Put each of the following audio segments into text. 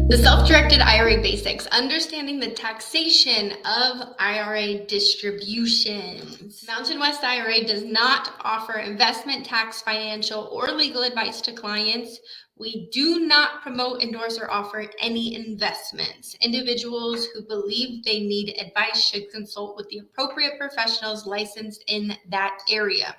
The self-directed IRA basics, understanding the taxation of IRA distributions. Mountain West IRA does not offer investment, tax, financial, or legal advice to clients. We do not promote, endorse, or offer any investments. Individuals who believe they need advice should consult with the appropriate professionals licensed in that area.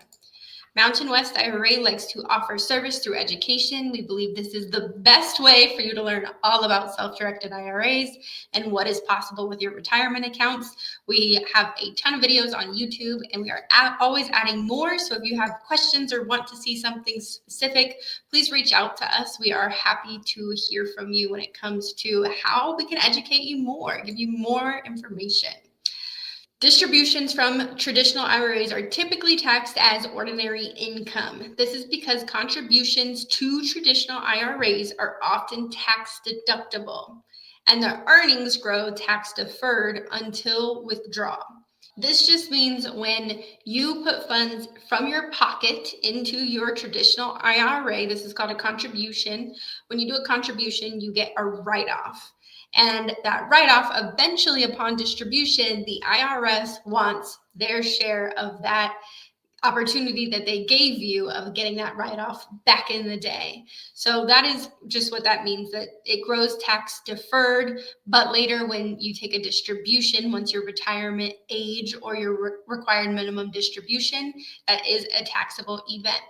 Mountain West IRA likes to offer service through education. We believe this is the best way for you to learn all about self-directed IRAs and what is possible with your retirement accounts. We have a ton of videos on YouTube, and we are always adding more. So if you have questions or want to see something specific, please reach out to us. We are happy to hear from you when it comes to how we can educate you more, give you more information. Distributions from traditional IRAs are typically taxed as ordinary income. This is because contributions to traditional IRAs are often tax deductible, and the earnings grow tax deferred until withdrawal. This just means when you put funds from your pocket into your traditional IRA, this is called a contribution. When you do a contribution, you get a write-off. And that write-off, eventually upon distribution, the IRS wants their share of that opportunity that they gave you of getting that write-off back in the day. So that is just what that means, that it grows tax deferred, but later when you take a distribution, once your retirement age or your required minimum distribution, that is a taxable event.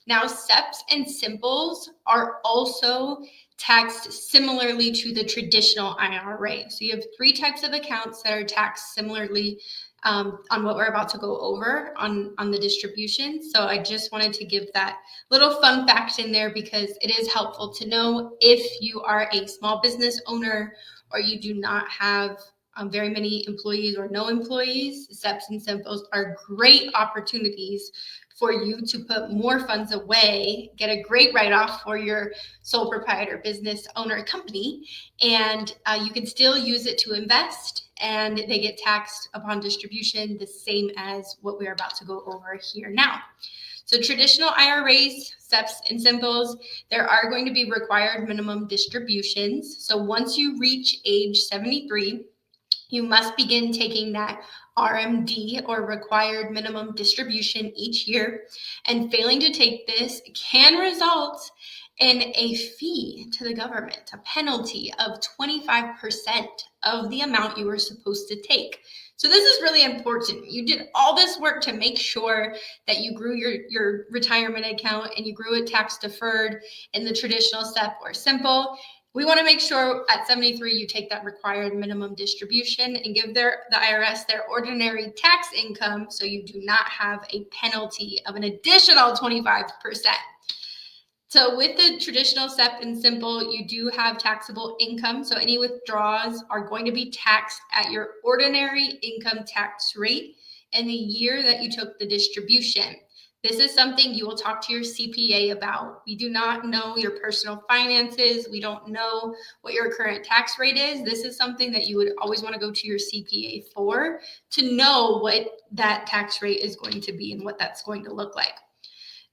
Now, SEPs and simples are also taxed similarly to the traditional IRA. So you have three types of accounts that are taxed similarly on what we're about to go over on the distribution. So I just wanted to give that little fun fact in there because it is helpful to know if you are a small business owner or you do not have very many employees or no employees. SEPs and simples are great opportunities for you to put more funds away, get a great write-off for your sole proprietor business owner company, and you can still use it to invest, and they get taxed upon distribution the same as what we're about to go over here now. So traditional IRAs, SEPs, and simples, there are going to be required minimum distributions. So once you reach age 73, you must begin taking that RMD or required minimum distribution each year, and failing to take this can result in a fee to the government, a penalty of 25% of the amount you were supposed to take. So this is really important. You did all this work to make sure that you grew your retirement account and you grew it tax deferred in the traditional SEP or simple. We want to make sure at 73 you take that required minimum distribution and give the IRS their ordinary tax income so you do not have a penalty of an additional 25%. So with the traditional SEP and simple, you do have taxable income. So any withdrawals are going to be taxed at your ordinary income tax rate in the year that you took the distribution. This is something you will talk to your CPA about. We do not know your personal finances. We don't know what your current tax rate is. This is something that you would always want to go to your CPA for, to know what that tax rate is going to be and what that's going to look like.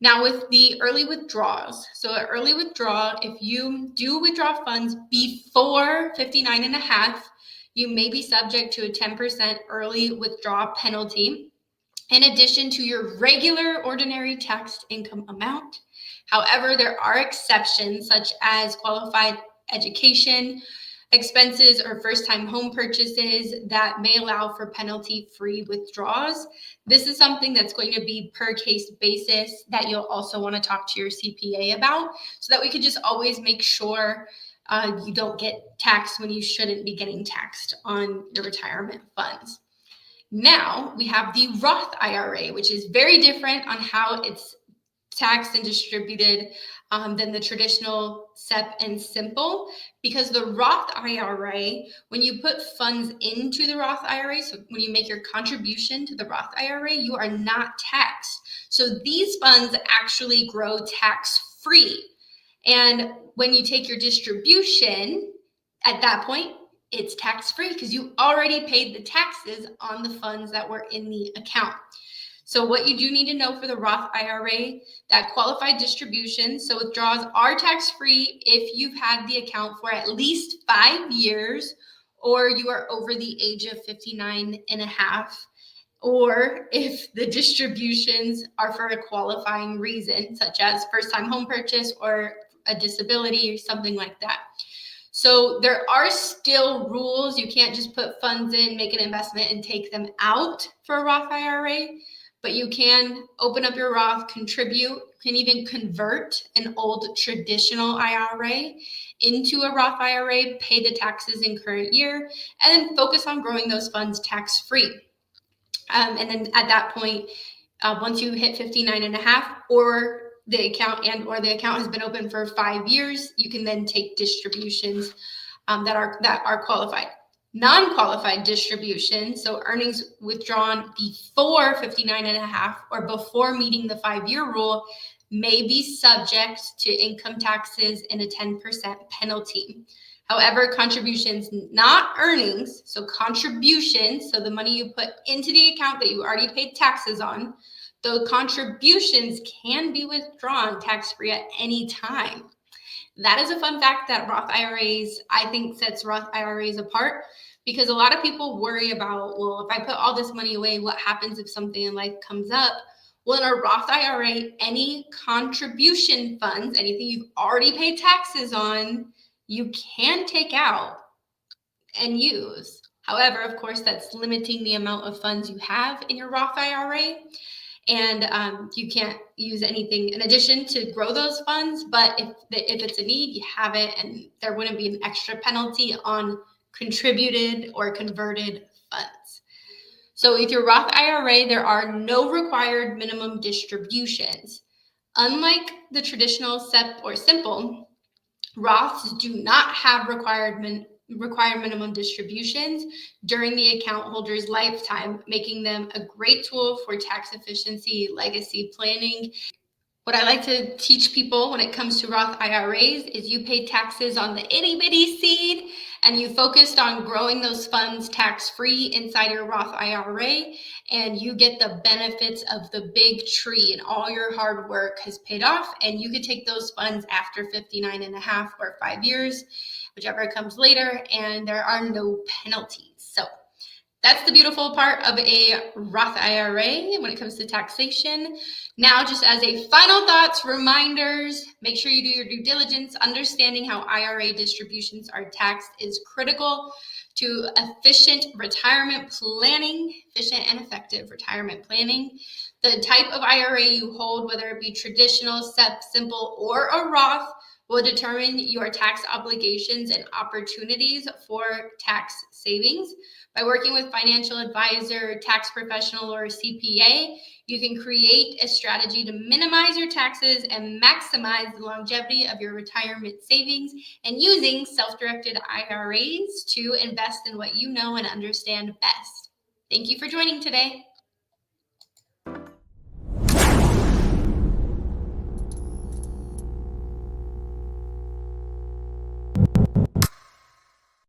Now with the early withdrawals, so an early withdrawal, if you do withdraw funds before 59 and a half, you may be subject to a 10% early withdrawal penalty, in addition to your regular ordinary taxed income amount. However, there are exceptions such as qualified education expenses or first-time home purchases that may allow for penalty-free withdrawals. This is something that's going to be per case basis that you'll also want to talk to your CPA about, so that we could just always make sure you don't get taxed when you shouldn't be getting taxed on your retirement funds. Now we have the Roth IRA, which is very different on how it's taxed and distributed than the traditional SEP and simple, because the Roth IRA, when you put funds into the Roth IRA, so when you make your contribution to the Roth IRA, you are not taxed. So these funds actually grow tax-free. And when you take your distribution, at that point, it's tax-free because you already paid the taxes on the funds that were in the account. So what you do need to know for the Roth IRA, that qualified distribution, so withdrawals are tax-free if you've had the account for at least 5 years or you are over the age of 59 and a half, or if the distributions are for a qualifying reason, such as first-time home purchase or a disability or something like that. So there are still rules. You can't just put funds in, make an investment, and take them out for a Roth IRA, but you can open up your Roth, contribute, can even convert an old traditional IRA into a Roth IRA, pay the taxes in current year, and then focus on growing those funds tax-free. And then at that point, once you hit 59 and a half, or the account has been open for 5 years, you can then take distributions that are qualified. Non-qualified distributions, so earnings withdrawn before 59 and a half or before meeting the 5-year rule, may be subject to income taxes and a 10% penalty. However, contributions, not earnings, so contributions, so the money you put into the account that you already paid taxes on, the contributions can be withdrawn tax-free at any time. That is a fun fact that Roth IRAs, I think, sets Roth IRAs apart, because a lot of people worry about, well, if I put all this money away, what happens if something in life comes up? Well, in a Roth IRA, any contribution funds, anything you've already paid taxes on, you can take out and use. However, of course, that's limiting the amount of funds you have in your Roth IRA. And you can't use anything in addition to grow those funds. But if it's a need, you have it, and there wouldn't be an extra penalty on contributed or converted funds. So with your Roth IRA, there are no required minimum distributions. Unlike the traditional SEP or simple, Roths do not have required minimum distributions during the account holder's lifetime, making them a great tool for tax efficiency, legacy planning. What I like to teach people when it comes to Roth IRAs is you pay taxes on the itty bitty seed, and you focused on growing those funds tax-free inside your Roth IRA, and you get the benefits of the big tree, and all your hard work has paid off, and you could take those funds after 59 and a half or 5 years, whichever comes later, and there are no penalties. So that's the beautiful part of a Roth IRA when it comes to taxation. Now, just as a final thoughts, reminders, make sure you do your due diligence. Understanding how IRA distributions are taxed is critical to efficient retirement planning, efficient and effective retirement planning. The type of IRA you hold, whether it be traditional, SEP, simple, or a Roth, will determine your tax obligations and opportunities for tax savings. By working with financial advisor, tax professional, or CPA, you can create a strategy to minimize your taxes and maximize the longevity of your retirement savings, and using self-directed IRAs to invest in what you know and understand best. Thank you for joining today.